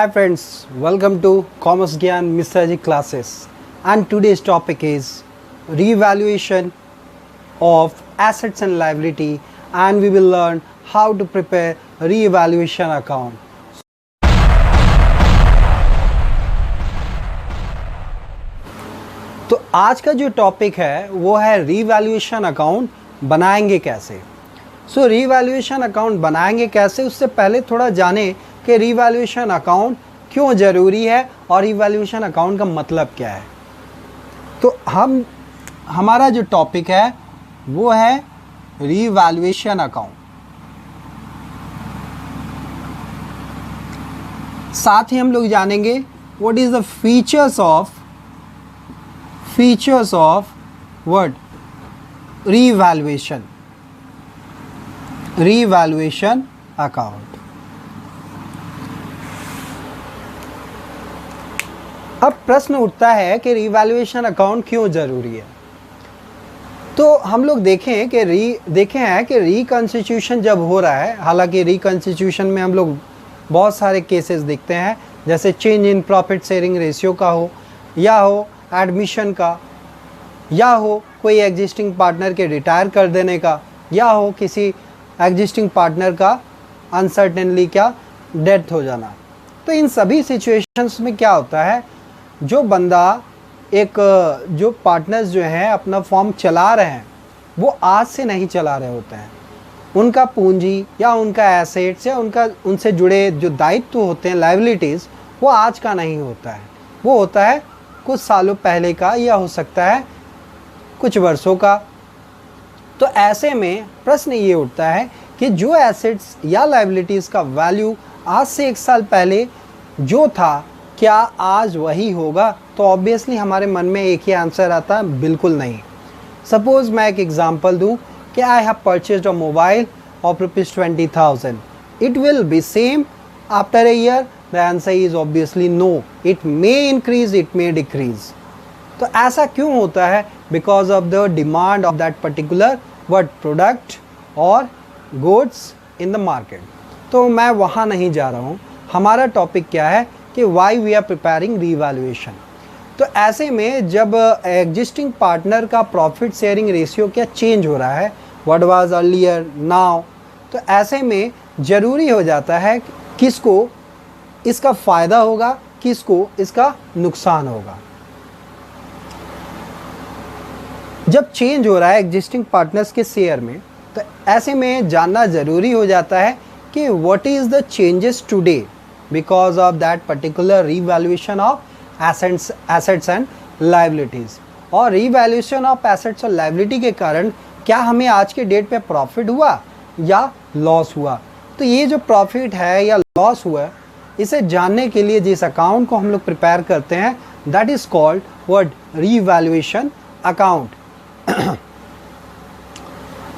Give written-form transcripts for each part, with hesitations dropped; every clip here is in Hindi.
Hi friends, welcome to Commerce Gyan Mr. Ji classes, and today's topic is revaluation of assets and liability, and we will learn how to prepare revaluation account. तो आज का जो टॉपिक है वो है रीवैल्यूएशन अकाउंट बनाएंगे कैसे। सो रीवैल्यूएशन अकाउंट बनाएंगे कैसे, उससे पहले थोड़ा जाने कि रीवैल्यूएशन अकाउंट क्यों ज़रूरी है और रीवैल्यूएशन अकाउंट का मतलब क्या है। तो हमारा जो टॉपिक है वो है रीवैल्यूएशन अकाउंट। साथ ही हम लोग जानेंगे what is the features of what revaluation account। अब प्रश्न उठता है कि रिवैल्यूएशन अकाउंट क्यों ज़रूरी है। तो हम लोग देखे हैं कि रिकंस्टिट्यूशन जब हो रहा है, हालांकि रिकंस्टिट्यूशन में हम लोग बहुत सारे केसेस देखते हैं, जैसे change in profit sharing ratio का हो, या हो एडमिशन का, या हो कोई एग्जिस्टिंग पार्टनर के रिटायर कर देने का, या हो किसी एग्जिस्टिंग पार्टनर का अनसर्टेनली डेथ हो जाना। तो इन सभी सिचुएशंस में क्या होता है, जो पार्टनर्स जो हैं अपना फॉर्म चला रहे हैं वो आज से नहीं चला रहे होते हैं। उनका पूंजी या उनका एसेट्स या उनसे जुड़े जो दायित्व होते हैं, लायबिलिटीज़, वो आज का नहीं होता है, वो होता है कुछ सालों पहले का, या हो सकता है कुछ वर्षों का। तो ऐसे में प्रश्न ये उठता है कि जो एसेट्स या लायबिलिटीज़ का वैल्यू आज से 1 साल पहले जो था, क्या आज वही होगा। तो ऑब्वियसली हमारे मन में एक ही आंसर आता है, बिल्कुल नहीं। सपोज़ मैं एक एग्जांपल दूं कि I have purchased a mobile of ₹20,000, it will be same after a year. The answer is obviously no, it may increase, it may decrease. तो ऐसा क्यों होता है? Because of the demand of that particular product और गुड्स इन द मार्केट। तो मैं वहाँ नहीं जा रहा हूँ। हमारा टॉपिक क्या है कि why we are preparing revaluation. तो ऐसे में जब एग्जिस्टिंग पार्टनर का प्रॉफिट शेयरिंग रेशियो क्या चेंज हो रहा है, व्हाट वाज अर्लियर नाउ, तो ऐसे में ज़रूरी हो जाता है किसको इसका फ़ायदा होगा, किसको इसका नुकसान होगा। जब चेंज हो रहा है एग्जिस्टिंग पार्टनर्स के शेयर में, तो ऐसे में जानना ज़रूरी हो जाता है कि what is the changes today because of that particular revaluation of assets and liabilities. और रीवैल्यूएशन ऑफ एसेट्स और लायबिलिटी के कारण क्या हमें आज के डेट पे प्रॉफिट हुआ या लॉस हुआ। तो ये जो प्रॉफिट है या लॉस हुआ, इसे जानने के लिए जिस अकाउंट को हम लोग प्रिपेयर करते हैं, that is called what, revaluation account.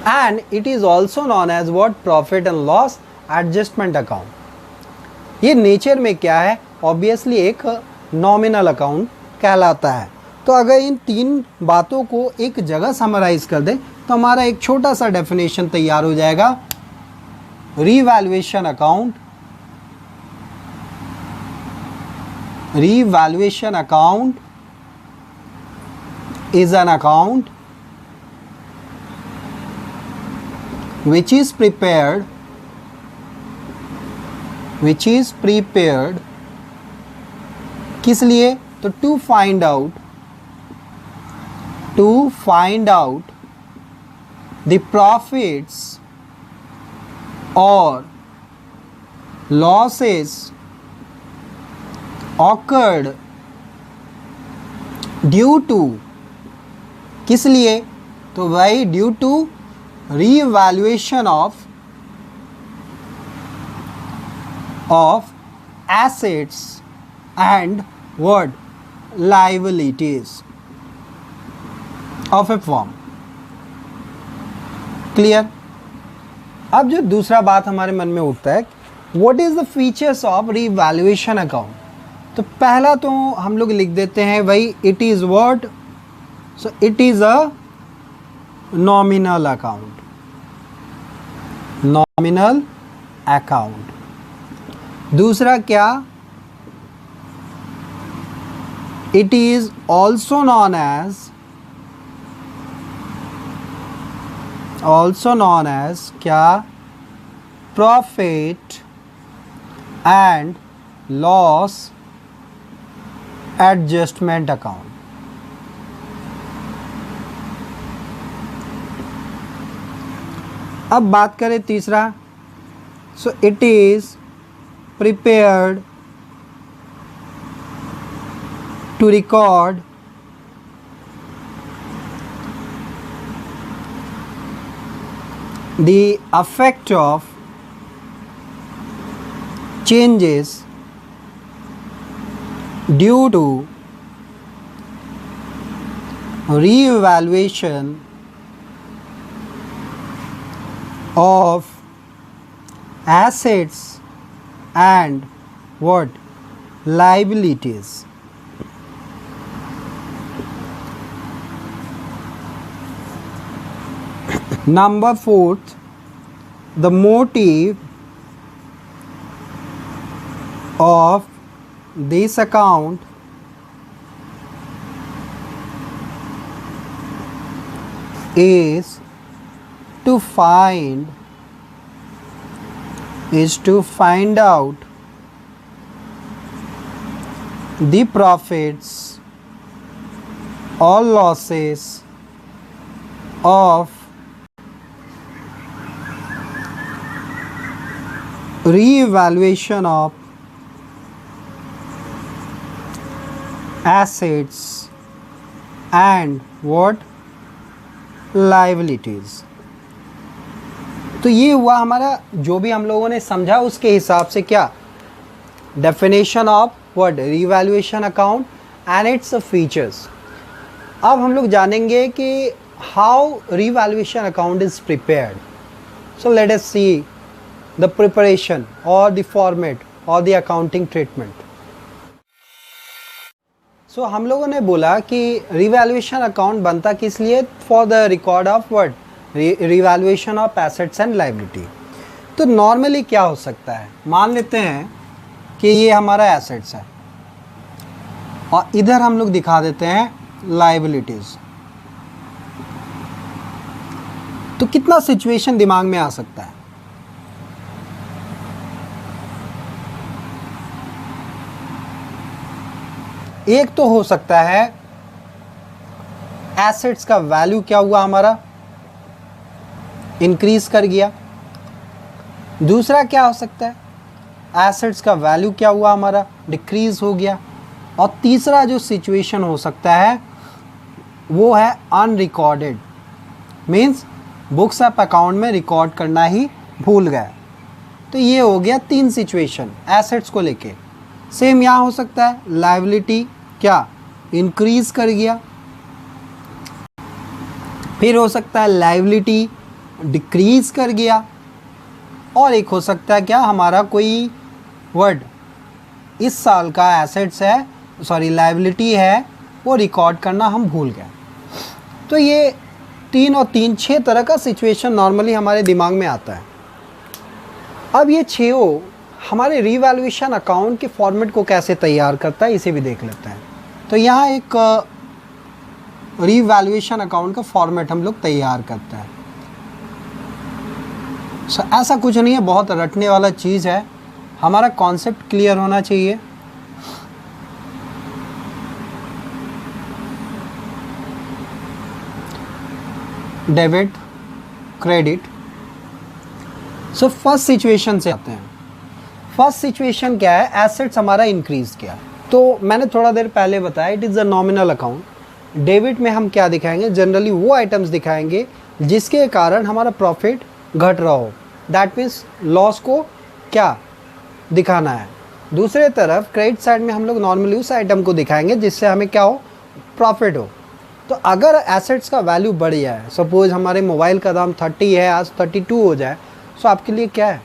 And it is also known as what, profit and loss adjustment account। ये नेचर में क्या है, ऑब्वियसली एक नॉमिनल अकाउंट कहलाता है। तो अगर इन 3 बातों को एक जगह समराइज कर दें तो हमारा एक छोटा सा डेफिनेशन तैयार हो जाएगा। Revaluation account, revaluation account is an account which is prepared किस लिए? तो to find out the profits or losses occurred due to, किस लिए? तो भाई due to revaluation of assets and what, liabilities of a firm. Clear? अब जो दूसरा बात हमारे मन में उठता है, what is the features of revaluation account. तो पहला तो हम लोग लिख देते हैं भाई, it is what, so it is a nominal account, nominal account. दूसरा क्या, It is also known as क्या, profit and loss adjustment account. अब बात करें तीसरा, so it is prepared to record the effect of changes due to re-evaluation of assets and what, liabilities। Number 4, the motive of this account is to find out the profits or losses of re-evaluation of assets and what, liabilities। तो ये हुआ हमारा जो भी हम लोगों ने समझा उसके हिसाब से क्या, definition of what, revaluation account and its features. अब हम लोग जानेंगे कि how revaluation account is prepared. So let us see the preparation or the format or the accounting treatment। So हम लोगों ने बोला कि revaluation account बनता किस लिए, for the record of what, revaluation of assets and liability। तो normally क्या हो सकता है, मान लेते हैं कि ये हमारा assets है और इधर हम लोग दिखा देते हैं liabilities। तो कितना सिचुएशन दिमाग में आ सकता है, एक तो हो सकता है एसेट्स का वैल्यू क्या हुआ हमारा, इंक्रीज कर गया। दूसरा क्या हो सकता है, एसेट्स का वैल्यू क्या हुआ हमारा, डिक्रीज हो गया। और तीसरा जो सिचुएशन हो सकता है वो है unrecorded, means books of account में रिकॉर्ड करना ही भूल गए। तो ये हो गया 3 सिचुएशन एसेट्स को लेके। सेम यहाँ हो सकता है, लायबिलिटी क्या, इंक्रीज कर गया। फिर हो सकता है लायबिलिटी डिक्रीज कर गया। और एक हो सकता है क्या, हमारा कोई वर्ड इस साल का एसेट्स है, सॉरी लायबिलिटी है, वो रिकॉर्ड करना हम भूल गए। तो ये 3 और 3 6 तरह का सिचुएशन नॉर्मली हमारे दिमाग में आता है। अब ये 6 हमारे रीवैल्यूएशन अकाउंट के फॉर्मेट को कैसे तैयार करता है, इसे भी देख लेते हैं। तो यहाँ एक रीवैल्यूएशन अकाउंट का फॉर्मेट हम लोग तैयार करते हैं। ऐसा कुछ नहीं है, बहुत रटने वाला चीज़ है, हमारा कॉन्सेप्ट क्लियर होना चाहिए। Debit, credit. So first situation से आते हैं। फर्स्ट सिचुएशन क्या है, एसेट्स हमारा इंक्रीज किया। तो मैंने थोड़ा देर पहले बताया it is a nominal account. Debit में हम क्या दिखाएंगे, जनरली वो आइटम्स दिखाएंगे जिसके कारण हमारा प्रॉफिट घट रहा हो, दैट मीन्स लॉस को क्या दिखाना है। दूसरे तरफ क्रेडिट साइड में हम लोग नॉर्मली उस आइटम को दिखाएंगे जिससे हमें क्या हो, प्रॉफिट हो। तो अगर एसेट्स का वैल्यू बढ़ जाए, सपोज हमारे मोबाइल का दाम 30 है, आज 32 हो जाए, तो आपके लिए क्या है,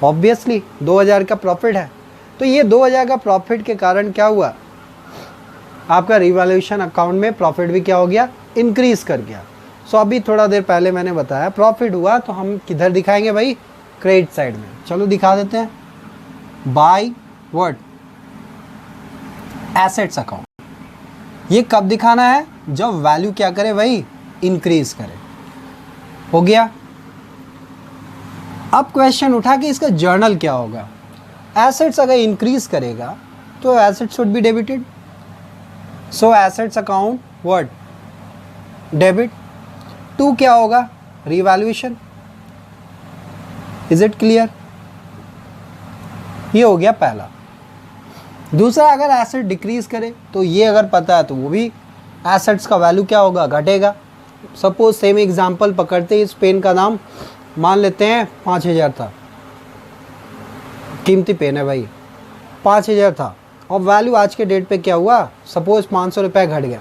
ऑब्वियसली 2000 का प्रॉफिट है। तो ये 2000 का प्रॉफिट के कारण क्या हुआ, आपका रिवैल्यूएशन अकाउंट में प्रॉफिट भी क्या हो गया, इंक्रीज कर गया। सो अभी थोड़ा देर पहले मैंने बताया प्रॉफिट हुआ तो हम किधर दिखाएंगे भाई, क्रेडिट साइड में। चलो दिखा देते हैं, बाय व्हाट, एसेट्स अकाउंट। ये कब दिखाना है? जब वैल्यू क्या करे भाई, इंक्रीज करे। हो गया। अब क्वेश्चन उठा कि इसका जर्नल क्या होगा। एसेट्स अगर इंक्रीज करेगा तो assets should be debited, so assets account what, debit. To क्या होगा, रीवैल्यूएशन। Is it clear? ये हो गया पहला। दूसरा, अगर एसेट डिक्रीज करे तो ये अगर पता है तो वो भी एसेट्स का वैल्यू क्या होगा, घटेगा। सपोज सेम एग्जांपल पकड़ते हैं, इस पेन का दाम मान लेते हैं 5,000 था, कीमती पेन है भाई, 5,000 था, और वैल्यू आज के डेट पे क्या हुआ, सपोज 500 रुपये घट गया,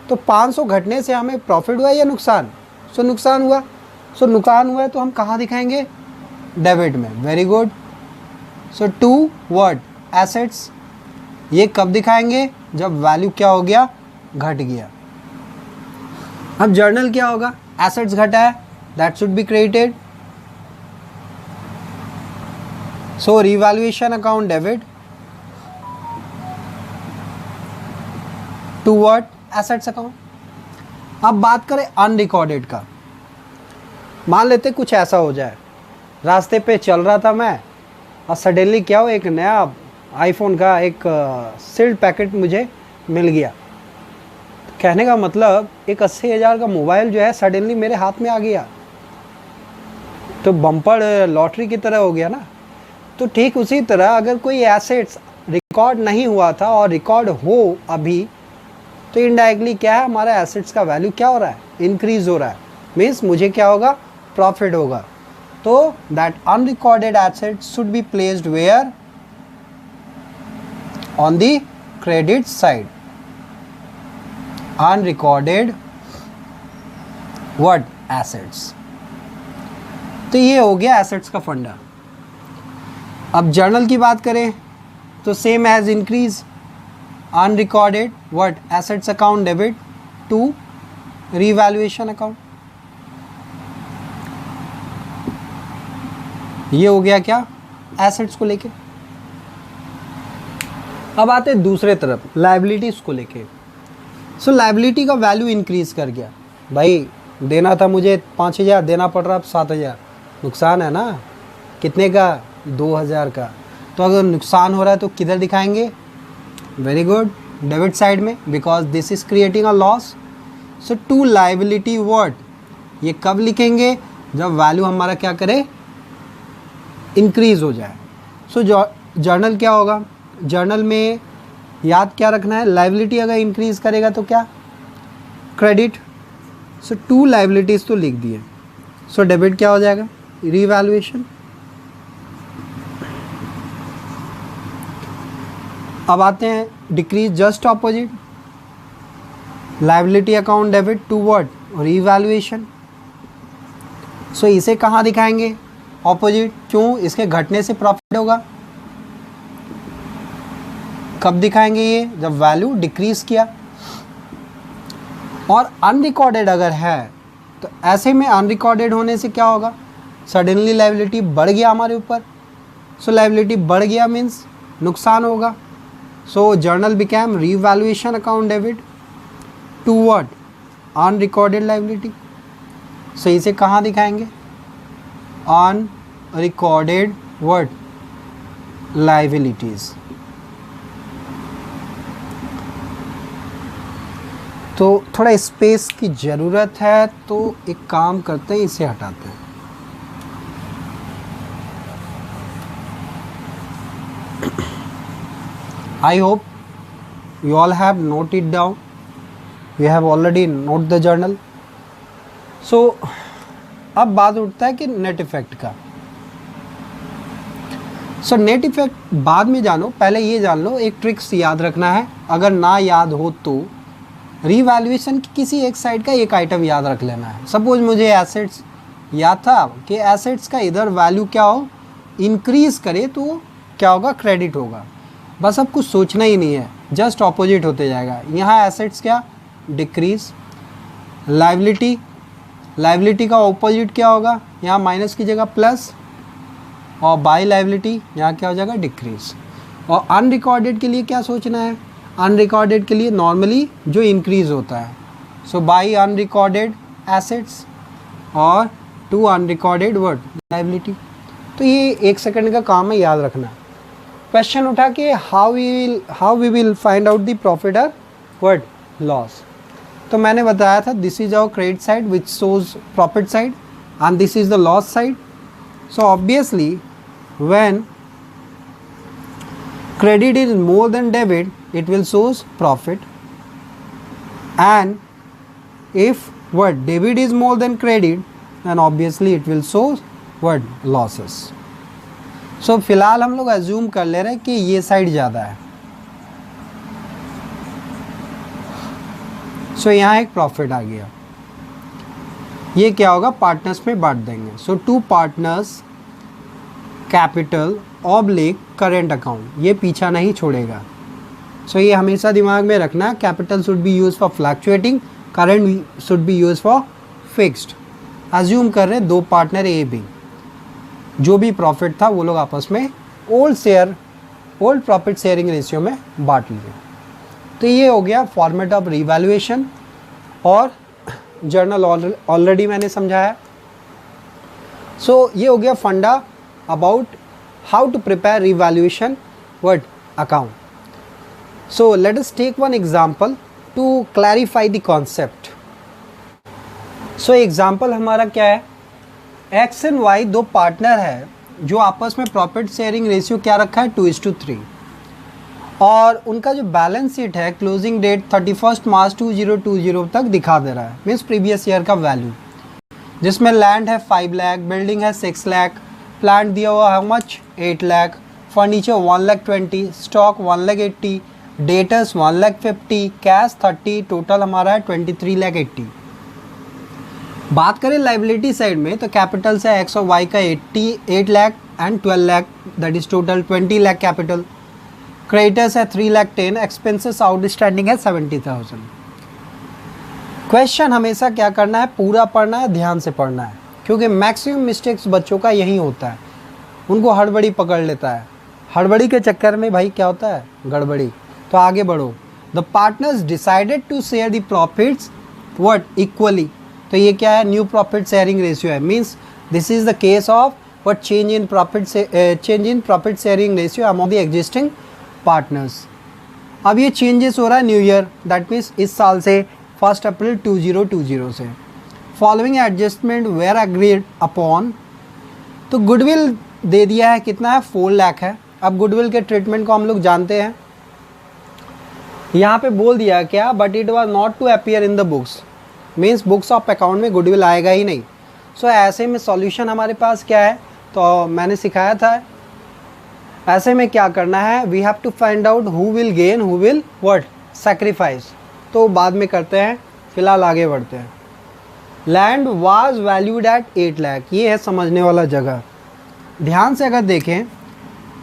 तो 500 घटने से हमें प्रॉफिट हुआ या नुकसान? सो नुकसान हुआ। सो नुकसान हुआ है तो हम कहाँ दिखाएंगे, डेबिट में। Very good. So to what assets, ये कब दिखाएंगे, जब वैल्यू क्या हो गया, घट गया। अब जर्नल क्या होगा, एसेट्स घटा है, that should be credited, so revaluation account debit to what, assets account. अब बात करें अनरिकॉर्डेड का। मान लेते कुछ ऐसा हो जाए, रास्ते पे चल रहा था मैं और सडनली क्या हो, एक नया आईफोन का एक सील्ड पैकेट मुझे मिल गया। कहने का मतलब एक 80,000 का मोबाइल जो है सडनली मेरे हाथ में आ गया, तो बम्पर लॉटरी की तरह हो गया ना। तो ठीक उसी तरह अगर कोई एसेट्स रिकॉर्ड नहीं हुआ था और रिकॉर्ड हो अभी, तो इनडायरेक्टली क्या है, हमारा एसेट्स का वैल्यू क्या हो रहा है, इंक्रीज हो रहा है। मीन्स मुझे क्या होगा, प्रॉफिट होगा। तो that unrecorded assets should be placed where, on the credit side, unrecorded what, assets। तो ये हो गया एसेट्स का फंडा। अब जर्नल की बात करें तो same as increase, unrecorded what, assets account debit to revaluation account. ये हो गया क्या, एसेट्स को लेके। अब आते हैं दूसरे तरफ, लायबिलिटीज को लेके। सो लायबिलिटी का वैल्यू इंक्रीज कर गया, भाई देना था मुझे 5,000, देना पड़ रहा 7,000, नुकसान है ना। कितने का, 2,000 का। तो अगर नुकसान हो रहा है तो किधर दिखाएंगे, वेरी गुड, डेबिट साइड में, because this is creating a loss. So to liability what, ये कब लिखेंगे, जब वैल्यू हमारा क्या करे, इंक्रीज हो जाए। सो जर्नल क्या होगा, जर्नल में याद क्या रखना है, लायबिलिटी अगर इंक्रीज करेगा तो क्या, क्रेडिट। सो टू लायबिलिटीज तो लिख दिए। सो डेबिट क्या हो जाएगा, रीवैल्यूएशन। अब आते हैं decrease, just opposite, liability account debit to what, revaluation. So इसे कहाँ दिखाएंगे, ऑपोजिट। क्यों, इसके घटने से प्रॉफिट होगा। कब दिखाएंगे ये, जब वैल्यू डिक्रीज किया। और अनरिकॉर्डेड अगर है तो ऐसे में अनरिकॉर्डेड होने से क्या होगा, सडनली लायबिलिटी बढ़ गया हमारे ऊपर। सो लायबिलिटी बढ़ गया मीन्स नुकसान होगा। So journal became revaluation account debit to what, unrecorded liability. So इसे कहाँ दिखाएंगे, अनरिकॉर्डेड व्हाट, लायबिलिटीज। तो थोड़ा स्पेस की ज़रूरत है, तो एक काम करते हैं, इसे हटाते हैं। I hope you all have note it down, you have already note the journal। so अब बात उठता है कि नेट इफेक्ट का। सो नेट इफेक्ट बाद में जानो, पहले ये जान लो, एक ट्रिक्स याद रखना है। अगर ना याद हो तो रीवैल्यूएशन की किसी एक साइड का एक आइटम याद रख लेना है। सपोज मुझे एसेट्स याद था कि एसेट्स का इधर वैल्यू क्या हो, इंक्रीज करे तो क्या होगा, क्रेडिट होगा। बस अब कुछ सोचना ही नहीं है, जस्ट ऑपोजिट होते जाएगा। यहाँ एसेट्स क्या, डिक्रीज। लायबिलिटी का ऑपोजिट क्या होगा, यहाँ माइनस की जगह प्लस, और बाय लायबिलिटी यहाँ क्या हो जाएगा, डिक्रीज। और अनरिकॉर्डेड के लिए क्या सोचना है, अनरिकॉर्डेड के लिए नॉर्मली जो इंक्रीज होता है, सो बाई अनरिकॉर्डेड एसेट्स और टू अनरिकॉर्डेड वर्ड लाइबिलिटी। तो ये 1 सेकंड का काम है, याद रखना। क्वेश्चन उठा के how we will find out the profit और वर्ड लॉस। तो मैंने बताया था this is our credit side which shows profit side and this is the loss side. So obviously when credit is more than debit it will shows profit, and if what debit is more than credit then obviously it will show what losses. So फिलहाल हम लोग assume कर ले रहे हैं कि ये साइड ज़्यादा है, so यहाँ एक प्रॉफिट आ गया। ये क्या होगा, पार्टनर्स में बांट देंगे। So to partners capital oblique current account, ये पीछा नहीं छोड़ेगा। सो ये हमेशा दिमाग में रखना, capital should be use for fluctuating, current should be use for fixed. Assume कर रहे हैं 2 पार्टनर ए बी, जो भी प्रॉफिट था वो लोग आपस में ओल्ड प्रॉफिट शेयरिंग रेशियो में बांट लिए। तो ये हो गया फॉर्मेट ऑफ रिवैल्यूएशन, और जर्नल ऑलरेडी मैंने समझाया। सो ये हो गया फंडा about how to prepare revaluation what account. So let us take one example to clarify the concept. So example हमारा क्या है, x and y 2 पार्टनर है जो आपस में प्रॉफिट शेयरिंग रेशियो क्या रखा है 2:3, और उनका जो बैलेंस शीट है क्लोजिंग डेट 31 मार्च 2020 तक दिखा दे रहा है, मीन्स प्रीवियस ईयर का वैल्यू, जिसमें लैंड है 5 लाख, बिल्डिंग है 6 लाख, प्लांट दिया हुआ how much 8 lakh, furniture 1,20,000, stock 1,80,000, debtors 1,50,000, cash 30, total हमारा है 23,80,000। बात करें लाइबिलिटी साइड में तो कैपिटल से एक्स और वाई का 8 lakh and 12 lakh, that is total 20 lakh capital. Creditors है 3,10,000, एक्सपेंसेस आउटस्टैंडिंग है 70,000। क्वेश्चन हमेशा क्या करना है, पूरा पढ़ना है, ध्यान से पढ़ना है, क्योंकि मैक्सिमम मिस्टेक्स बच्चों का यही होता है, उनको हड़बड़ी पकड़ लेता है। हड़बड़ी के चक्कर में भाई क्या होता है, गड़बड़ी। तो आगे बढ़ो। The partners decided to share the profits what equally, तो ये क्या है, न्यू प्रॉफिट शेयरिंग रेशियो है, means this is the case of what change in profit sharing ratio among the existing partners. अब ये चेंजेस हो रहा है न्यू ईयर, दैट मीन्स इस साल से 1 अप्रैल 2020 से। Following adjustment were agreed upon, तो गुडविल दे दिया है, कितना है 4 लाख है। अब गुडविल के ट्रीटमेंट को हम लोग जानते हैं, यहाँ पे बोल दिया क्या, but it was not to appear in the books, means books of account में गुडविल आएगा ही नहीं। सो ऐसे में सॉल्यूशन हमारे पास क्या है, तो मैंने सिखाया था ऐसे में क्या करना है, we have to find out who will gain who will what sacrifice, तो बाद में करते हैं, फिलहाल आगे बढ़ते हैं। Land was valued at 8 lakh, ये है समझने वाला जगह। ध्यान से अगर देखें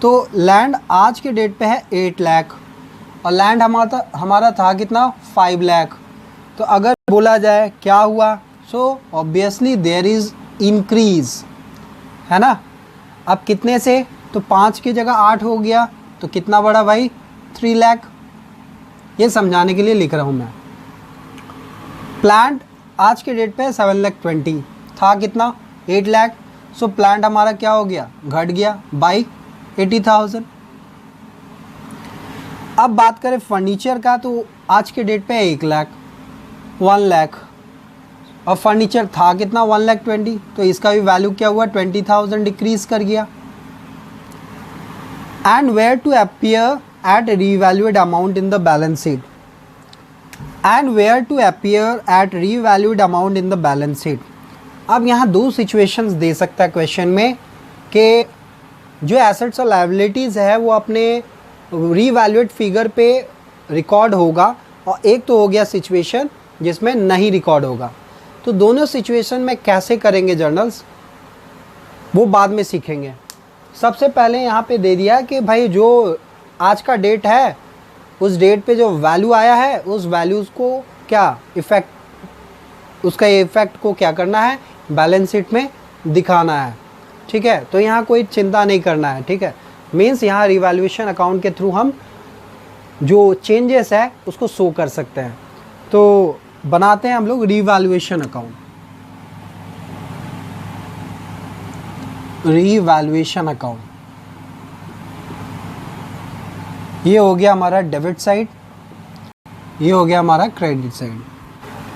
तो लैंड आज के डेट पे है 8 लाख और लैंड हमारा था कितना 5 लाख। तो अगर बोला जाए क्या हुआ, so obviously there is increase, है ना। अब कितने से, तो 5 की जगह 8 हो गया, तो कितना बढ़ा भाई 3 लाख। ये समझाने के लिए लिख रहा हूँ मैं। प्लांट आज के डेट पे 7,20,000 था, कितना 8 लाख। सो प्लांट हमारा क्या हो गया, घट गया बाई 80,000। अब बात करें फर्नीचर का, तो आज के डेट पे 1 लाख और फर्नीचर था कितना 1,20,000, तो इसका भी वैल्यू क्या हुआ 20,000 डिक्रीज कर गया। And were to appear at revalued amount in the balance sheet, and were to appear at revalued amount in the balance sheet. अब यहाँ 2 सिचुएशंस दे सकता है क्वेश्चन में कि जो एसेट्स और लायबिलिटीज़ है वो अपने रीवैल्यूड फिगर पे रिकॉर्ड होगा, और एक तो हो गया सिचुएशन जिसमें नहीं रिकॉर्ड होगा। तो दोनों सिचुएशन में कैसे करेंगे जर्नल्स, वो बाद में सीखेंगे। सबसे पहले यहाँ पे दे दिया कि भाई जो आज का डेट है उस डेट पे जो वैल्यू आया है उस वैल्यूज़ को क्या इफ़ेक्ट, उसका इफ़ेक्ट को क्या करना है, बैलेंस शीट में दिखाना है, ठीक है। तो यहाँ कोई चिंता नहीं करना है, ठीक है। मीन्स यहाँ रिवैल्यूएशन अकाउंट के थ्रू हम जो चेंजेस है उसको शो कर सकते हैं। तो बनाते हैं हम लोग रीवैल्यूएशन अकाउंट। रीवैल्यूएशन अकाउंट, ये हो गया हमारा डेबिट साइड, ये हो गया हमारा क्रेडिट साइड।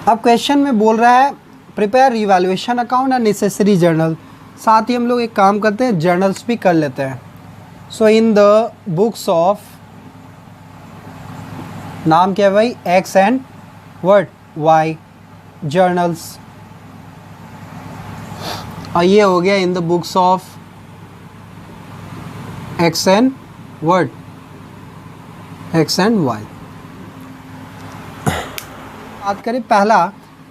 अब क्वेश्चन में बोल रहा है prepare revaluation account and necessary journal. साथ ही हम लोग एक काम करते हैं, जर्नल्स भी कर लेते हैं। So in the books of, नाम क्या है भाई, X and what, Y, journals. और ये हो गया in the books of X and what, X and Y. बात करें पहला,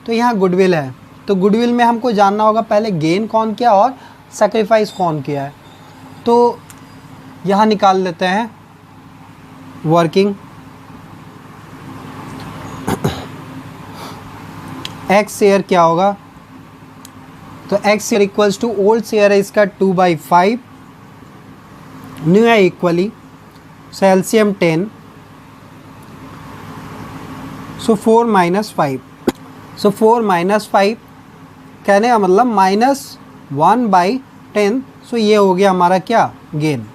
तो यहाँ गुडविल है, तो गुडविल में हमको जानना होगा पहले गेन कौन किया और सेक्रीफाइस कौन किया है। तो यहाँ निकाल लेते हैं वर्किंग। एक्स शेयर क्या होगा, तो X share equals to old share है इसका 2/5, न्यू है इक्वली, सो एलसीएम 10, सो 4 - 5, सो 4 - 5 कहने का मतलब -1/10, सो ये हो गया हमारा क्या, गेन।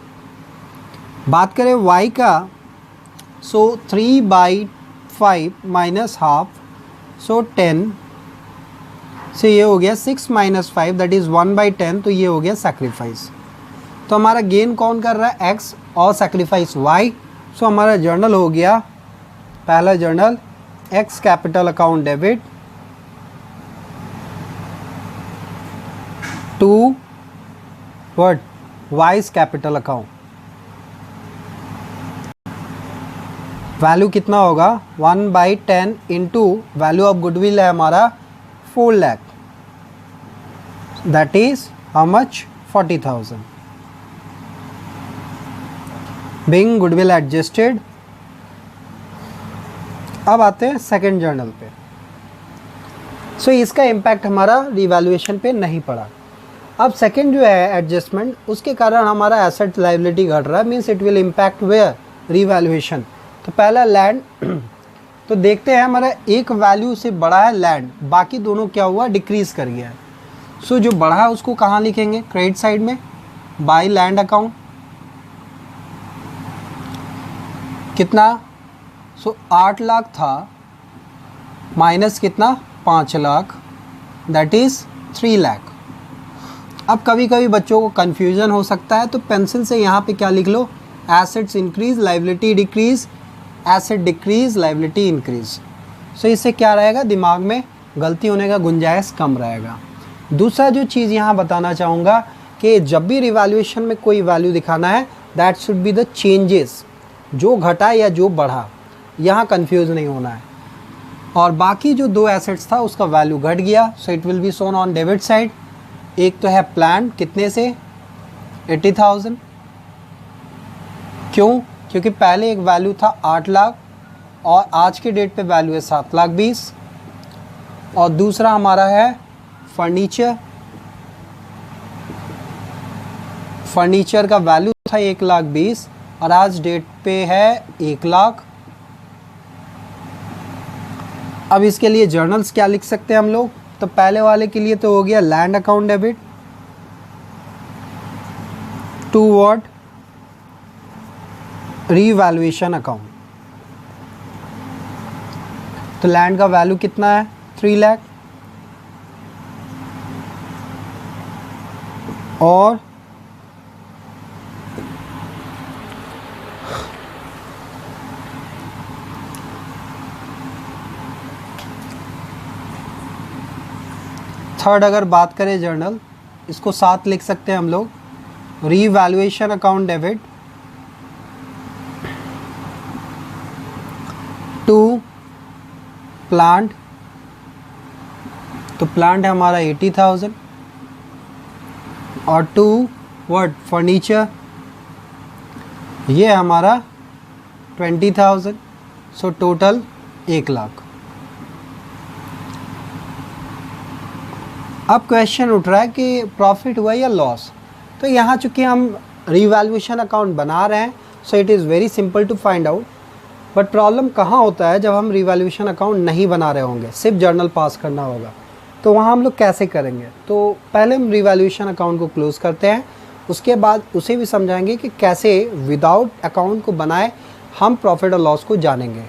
बात करें y का, सो 3/5 - हाफ, सो 10, से ये हो गया 6 - 5 दैट इज़ 1/10, तो ये हो गया सेक्रीफाइस। तो हमारा गेन कौन कर रहा है, x, और सेक्रीफाइस y। सो हमारा जर्नल हो गया, पहला journal x capital account debit to what, Y's capital account. Value कितना होगा, 1/10 इंटू वैल्यू ऑफ गुडविल है हमारा 4 lakh, that is how much, 40,000। Being goodwill adjusted. अब आते हैं सेकंड जर्नल पे। सो इसका इम्पैक्ट हमारा रिवैल्यूएशन पे नहीं पड़ा। अब सेकंड जो है एडजस्टमेंट, उसके कारण हमारा एसेट लायबिलिटी घट रहा है, means it will impact where, revaluation. तो पहला लैंड, तो देखते हैं हमारा एक वैल्यू से बड़ा है लैंड, बाकी दोनों क्या हुआ, डिक्रीज कर गया है। सो जो बढ़ा है उसको कहाँ लिखेंगे, क्रेडिट साइड में, बाय लैंड अकाउंट। कितना, सो 8 लाख था, माइनस कितना, 5 लाख, दैट इज़ 3 लाख। अब कभी कभी बच्चों को कन्फ्यूज़न हो सकता है, तो पेंसिल से यहाँ पे क्या लिख लो, assets increase liability decrease, asset decrease liability increase. So इससे क्या रहेगा, दिमाग में गलती होने का गुंजाइश कम रहेगा। दूसरा जो चीज़ यहाँ बताना चाहूँगा कि जब भी रिवैल्यूएशन में कोई वैल्यू दिखाना है, that should be the changes, जो घटा या जो बढ़ा, यहाँ कंफ्यूज नहीं होना है। और बाकी जो दो एसेट्स था उसका वैल्यू घट गया, so it will be shown on debit side. एक तो है प्लांट, कितने से, 80,000। क्यों, क्योंकि पहले एक वैल्यू था 8 लाख और आज के डेट पे वैल्यू है 7,20,000। और दूसरा हमारा है फर्नीचर, फर्नीचर का वैल्यू था 1,20,000 और आज डेट पे है 1 लाख। अब इसके लिए जर्नल्स क्या लिख सकते हैं हम लोग, तो पहले वाले के लिए तो हो गया land account debit to what, revaluation account. तो लैंड का वैल्यू कितना है, 3 लाख, और थर्ड अगर बात करें जर्नल, इसको साथ लिख सकते हैं हम लोग, revaluation account debit to plant. तो प्लांट है हमारा 80,000 और टू व्हाट, फर्नीचर, ये है हमारा 20,000। So total 1 lakh. अब क्वेश्चन उठ रहा है कि प्रॉफिट हुआ या लॉस। तो यहाँ चूँकि हम रिवैल्यूएशन अकाउंट बना रहे हैं, so it is very simple to find out. But problem कहाँ होता है, जब हम रिवैल्यूएशन अकाउंट नहीं बना रहे होंगे, सिर्फ जर्नल पास करना होगा, तो वहाँ हम लोग कैसे करेंगे। तो पहले हम रिवैल्यूएशन अकाउंट को क्लोज़ करते हैं, उसके बाद उसे भी समझाएंगे कि कैसे विदाउट अकाउंट को बनाए हम प्रॉफिट और लॉस को जानेंगे।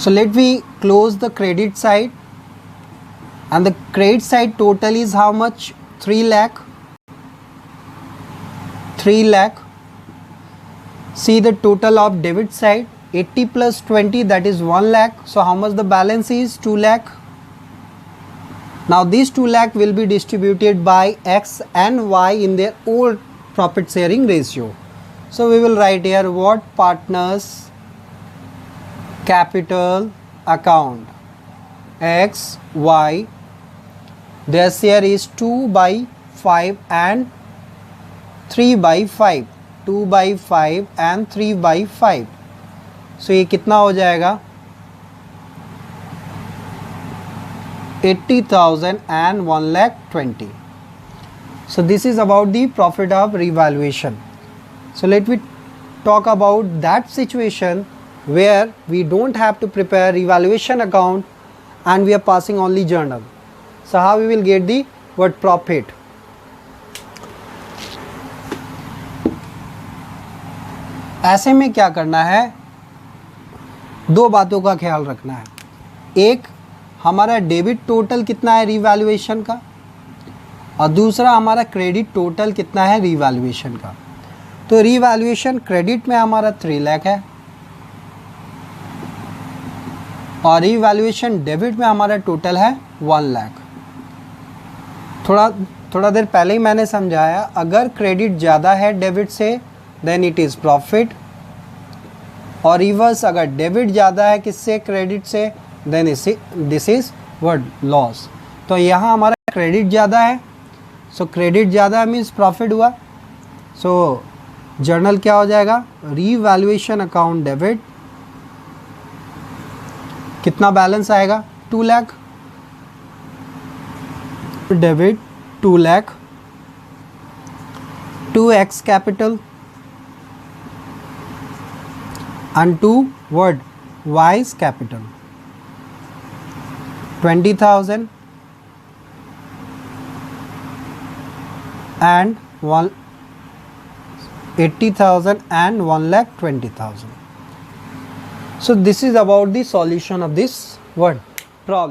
So let we close the credit side, and the credit side total is how much, 3 lakh. 3 lakh. See the total of debit side, 80 plus 20, that is 1 lakh. So how much the balance is? 2 lakh. Now these 2 lakh will be distributed by X and Y in their old profit sharing ratio. So we will write here what partners capital account, X, Y, their share is 2 by 5 and 3 by 5, 2 by 5 and 3 by 5. So ये कितना हो जाएगा, 80,000 and 1,20,000. So this is about the profit of revaluation. So let me talk about that situation where we don't have to prepare revaluation account and we are passing only journal. So how we will get the word profit? ऐसे में क्या करना है, 2 बातों का ख्याल रखना है। एक, हमारा डेबिट टोटल कितना है रिवैल्यूएशन का, और दूसरा हमारा क्रेडिट टोटल कितना है रिवैल्यूएशन का। तो रिवैल्यूएशन क्रेडिट में हमारा 3 लाख है और रिवैल्यूएशन डेबिट में हमारा टोटल है 1 लाख। थोड़ा देर पहले ही मैंने समझाया, अगर क्रेडिट ज़्यादा है डेबिट से देन इट इज़ प्रॉफिट, और रिवर्स, अगर डेबिट ज़्यादा है किससे, क्रेडिट से, then this is what loss. तो यहाँ हमारा क्रेडिट ज़्यादा है, सो क्रेडिट ज़्यादा मीन्स प्रॉफिट हुआ। सो जर्नल क्या हो जाएगा, रीवैल्यूएशन अकाउंट डेबिट, कितना बैलेंस आएगा, 2 lakh, debit 2 lakh, 2x capital and 2 word Y's capital, 20,000 and 80,000 and 1,20,000. So this is about the solution of this word problem.